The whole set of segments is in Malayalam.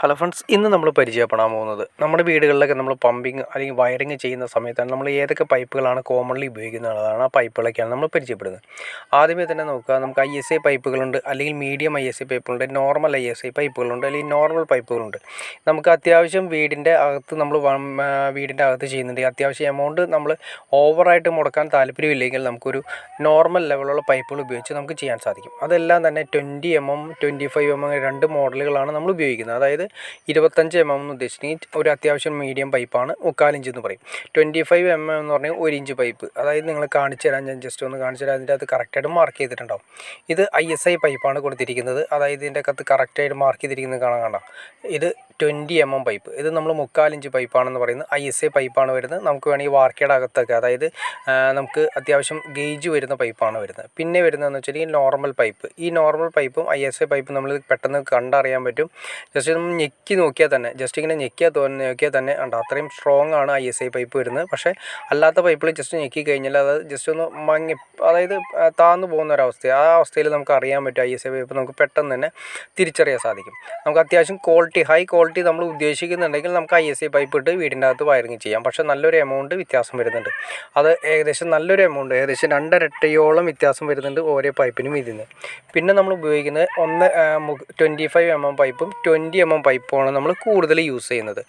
ഹലോ ഫ്രണ്ട്സ്, ഇന്ന് നമ്മൾ പരിചയപ്പെടാൻ പോകുന്നത് നമ്മുടെ വീടുകളിലൊക്കെ നമ്മൾ പമ്പിങ് അല്ലെങ്കിൽ വയറിങ് ചെയ്യുന്ന സമയത്താണ് നമ്മൾ ഏതൊക്കെ പൈപ്പുകളാണ് കോമൺലി ഉപയോഗിക്കുന്നതാണ് ആ പൈപ്പുകളൊക്കെയാണ് നമ്മൾ പരിചയപ്പെടുന്നത്. ആദ്യമേ തന്നെ നോക്കുക, നമുക്ക് ISA പൈപ്പുകളുണ്ട്, അല്ലെങ്കിൽ മീഡിയം ISA പൈപ്പുകളുണ്ട്, നോർമൽ ISA പൈപ്പുകളുണ്ട്, അല്ലെങ്കിൽ നോർമൽ പൈപ്പുകളുണ്ട്. നമുക്ക് അത്യാവശ്യം വീടിൻ്റെ അകത്ത് നമ്മൾ വീടിൻ്റെ അകത്ത് ചെയ്യുന്നുണ്ടെങ്കിൽ അത്യാവശ്യം എമൗണ്ട് നമ്മൾ ഓവറായിട്ട് മുടക്കാൻ താല്പര്യമില്ലെങ്കിൽ നമുക്കൊരു നോർമൽ ലെവലുള്ള പൈപ്പുകൾ ഉപയോഗിച്ച് നമുക്ക് ചെയ്യാൻ സാധിക്കും. അതെല്ലാം തന്നെ 20mm 25mm രണ്ട് മോഡലുകളാണ് നമ്മൾ ഉപയോഗിക്കുന്നത്. അതായത് 25mm എന്ന് ഉദ്ദേശിച്ചിട്ടുണ്ടെങ്കിൽ ഒരു അത്യാവശ്യം മീഡിയം പൈപ്പാണ്, 3/4 ഇഞ്ച് എന്ന് പറയും. 25mm എന്ന് പറഞ്ഞാൽ 1 ഇഞ്ച് പൈപ്പ്. അതായത് നിങ്ങൾ കാണിച്ചു തരാം, ഞാൻ ജസ്റ്റ് ഒന്ന് കാണിച്ചു തരാം. അതിൻ്റെ അകത്ത് കറക്റ്റായിട്ട് മാർക്ക് ചെയ്തിട്ടുണ്ടാവും. ഇത് ISI പൈപ്പാണ് കൊടുത്തിരിക്കുന്നത്. അതായത് ഇതിൻ്റെ അകത്ത് കറക്റ്റായിട്ട് മാർക്ക് ചെയ്തിരിക്കുന്നത് കാണാം. ഇത് 20mm പൈപ്പ്. ഇത് നമ്മൾ 3/4 ഇഞ്ച് പൈപ്പാണെന്ന് പറയുന്നത് ISI പൈപ്പാണ് വരുന്നത്. നമുക്ക് വേണമെങ്കിൽ വാർക്കയുടെ അകത്തൊക്കെ, അതായത് നമുക്ക് അത്യാവശ്യം ഗേജ് വരുന്ന പൈപ്പാണ് വരുന്നത്. പിന്നെ വരുന്നതെന്ന് വെച്ചാൽ നോർമൽ പൈപ്പ്. ഈ നോർമൽ പൈപ്പും ISI പൈപ്പും നമ്മൾ പെട്ടെന്ന് കണ്ടറിയാൻ പറ്റും. ജസ്റ്റ് ഒന്ന് ഞെക്കി നോക്കിയാൽ തന്നെ, ജസ്റ്റ് ഇങ്ങനെ നോക്കിയാൽ തന്നെ ഉണ്ട്, അത്രയും സ്ട്രോങ് ആണ് ISI പൈപ്പ് വരുന്നത്. പക്ഷേ അല്ലാത്ത പൈപ്പിൽ ജസ്റ്റ് ഞെക്കി കഴിഞ്ഞാൽ അത് ജസ്റ്റ് ഒന്ന് അതായത് താന്നു പോകുന്ന ഒരവസ്ഥ. ആ അവസ്ഥയിൽ നമുക്ക് അറിയാൻ പറ്റും ISI പൈപ്പ് നമുക്ക് പെട്ടെന്ന് തന്നെ തിരിച്ചറിയാൻ സാധിക്കും. നമുക്ക് അത്യാവശ്യം ഹൈ ക്വാളിറ്റി നമ്മൾ ഉദ്ദേശിക്കുന്നുണ്ടെങ്കിൽ നമുക്ക് ISI പൈപ്പ് ഇട്ട് വീടിൻ്റെ അകത്ത് വയറിങ് ചെയ്യാം. പക്ഷേ നല്ലൊരു എമൗണ്ട് വ്യത്യാസം വരുന്നുണ്ട്. അത് ഏകദേശം നല്ലൊരു എമൗണ്ട്, ഏകദേശം 2 ഇരട്ടിയോളം വ്യത്യാസം വരുന്നുണ്ട് ഓരോ പൈപ്പിനും ഇതിന്. പിന്നെ നമ്മൾ ഉപയോഗിക്കുന്നത് 25mm പൈപ്പും 20mm പൈപ്പുമാണ് നമ്മൾ കൂടുതൽ യൂസ് ചെയ്യുന്നത്.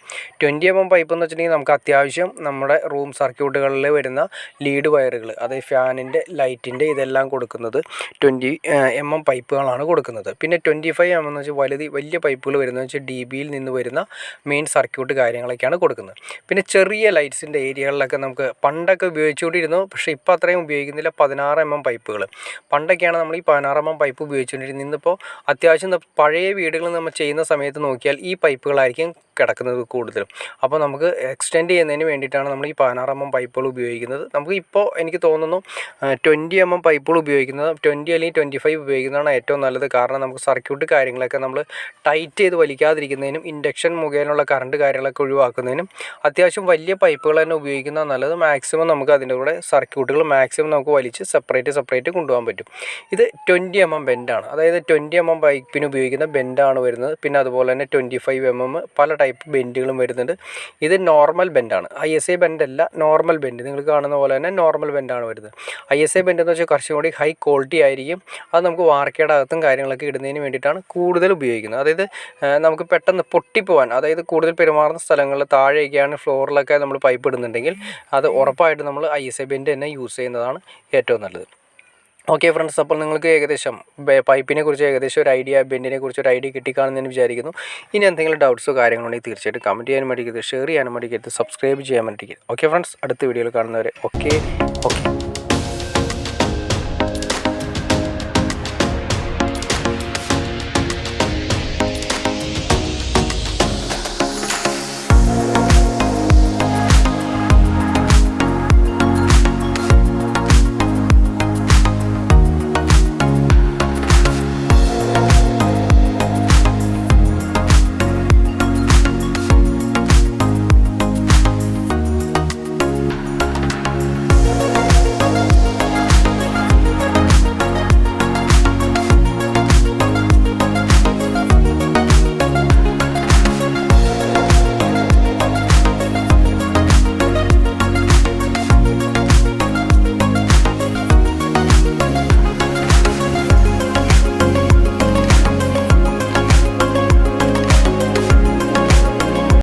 20mm പൈപ്പ് എന്ന് വെച്ചിട്ടുണ്ടെങ്കിൽ നമുക്ക് അത്യാവശ്യം നമ്മുടെ റൂം സർക്യൂട്ടുകളിൽ വരുന്ന ലീഡ് വയറുകൾ, അതായത് ഫാനിൻ്റെ, ലൈറ്റിൻ്റെ ഇതെല്ലാം കൊടുക്കുന്നത് 20mm പൈപ്പുകളാണ് കൊടുക്കുന്നത്. പിന്നെ 25mm എന്ന് വെച്ചാൽ വലിയ പൈപ്പുകൾ വരുന്നത് വെച്ചാൽ DBയിൽ നിന്ന് വരുന്ന മെയിൻ സർക്യൂട്ട് കാര്യങ്ങളൊക്കെയാണ് കൊടുക്കുന്നത്. പിന്നെ ചെറിയ ലൈറ്റ്സിൻ്റെ ഏരിയകളിലൊക്കെ നമുക്ക് പണ്ടൊക്കെ ഉപയോഗിച്ചുകൊണ്ടിരുന്നു, പക്ഷേ ഇപ്പോൾ അത്രയും ഉപയോഗിക്കുന്നില്ല, 16mm പൈപ്പുകൾ. പണ്ടൊക്കെയാണ് നമ്മൾ ഈ 16mm പൈപ്പ് ഉപയോഗിച്ചുകൊണ്ടിരുന്നത്. ഇന്നിപ്പോൾ അത്യാവശ്യം പഴയ വീടുകളിൽ നമ്മൾ ചെയ്യുന്ന സമയത്ത് നോക്കിയാൽ ഈ പൈപ്പുകളായിരിക്കും കിടക്കുന്നത് കൂടുതലും. അപ്പോൾ നമുക്ക് എക്സ്റ്റെൻഡ് ചെയ്യുന്നതിന് വേണ്ടിയിട്ടാണ് നമ്മൾ ഈ 16mm പൈപ്പുകൾ ഉപയോഗിക്കുന്നത്. നമുക്ക് ഇപ്പോൾ എനിക്ക് തോന്നുന്നു 20mm പൈപ്പുകൾ ഉപയോഗിക്കുന്നത്, 20 അല്ലെങ്കിൽ 25 ഉപയോഗിക്കുന്നതാണ് ഏറ്റവും നല്ലത്. കാരണം നമുക്ക് സർക്യൂട്ട് കാര്യങ്ങളൊക്കെ നമ്മൾ ടൈറ്റ് ചെയ്ത് വലിക്കാതിരിക്കുന്നതിനും ഇൻഡക്ഷൻ മുഖേനയുള്ള കറണ്ട് കാര്യങ്ങളൊക്കെ ഒഴിവാക്കുന്നതിനും അത്യാവശ്യം വലിയ പൈപ്പുകൾ തന്നെ ഉപയോഗിക്കുന്നതാണ് നല്ലത്. മാക്സിമം നമുക്ക് അതിൻ്റെ കൂടെ സർക്യൂട്ടുകൾ മാക്സിമം നമുക്ക് വലിച്ച് സെപ്പറേറ്റ് കൊണ്ടുപോകാൻ പറ്റും. ഇത് 20mm ബെൻഡാണ്, അതായത് 20mm പൈപ്പിന് ഉപയോഗിക്കുന്ന ബെൻഡാണ് വരുന്നത്. പിന്നെ അതുപോലെ തന്നെ 25mm പല ടൈപ്പ് ബെൻഡുകളും വരുന്നുണ്ട്. ഇത് നോർമൽ ബെൻഡാണ്, ISI ബെൻഡല്ല, നോർമൽ ബെൻഡ്. നിങ്ങൾ കാണുന്ന പോലെ തന്നെ നോർമൽ ബെൻഡാണ് വരുന്നത്. ISI ബെൻഡ് എന്ന് വെച്ചാൽ കുറച്ചും കൂടി ഹൈ ക്വാളിറ്റി ആയിരിക്കും. അത് നമുക്ക് വാർക്കയുടെ അകത്തും കാര്യങ്ങളൊക്കെ ഇടുന്നതിന് വേണ്ടിയിട്ടാണ് കൂടുതൽ ഉപയോഗിക്കുന്നത്. അതായത് നമുക്ക് പെട്ടെന്ന് പൊട്ടിപ്പോവാൻ, അതായത് കൂടുതൽ പെരുമാറുന്ന സ്ഥലങ്ങളിൽ താഴെയൊക്കെയാണ് ഫ്ലോറിലൊക്കെ നമ്മൾ പൈപ്പ് ഇടുന്നുണ്ടെങ്കിൽ അത് ഉറപ്പായിട്ട് നമ്മൾ ISI ബെൻഡ് തന്നെ യൂസ് ചെയ്യുന്നതാണ് ഏറ്റവും നല്ലത്. ഓക്കെ ഫ്രണ്ട്സ്, അപ്പോൾ നിങ്ങൾക്ക് ഏകദേശം പൈപ്പിനെ കുറിച്ച് ഏകദേശം ഒരു ഐഡിയ, ബെൻഡിനെ കുറിച്ച് ഒരു ഐഡിയ കിട്ടിക്കാണെന്ന് വിചാരിക്കുന്നു. ഇനി എന്തെങ്കിലും ഡൗട്ട്സോ കാര്യങ്ങളുണ്ടെങ്കിൽ തീർച്ചയായിട്ടും കമൻറ്റ് ചെയ്യാൻ മടിക്കരുത്, ഷെയർ ചെയ്യാൻ മടിക്കരുത്, സബ്സ്ക്രൈബ് ചെയ്യാൻ മടിക്കരുത്. ഓക്കെ ഫ്രണ്ട്സ്, അടുത്ത വീഡിയോയിൽ കാണുന്നവരെ ഓക്കെ.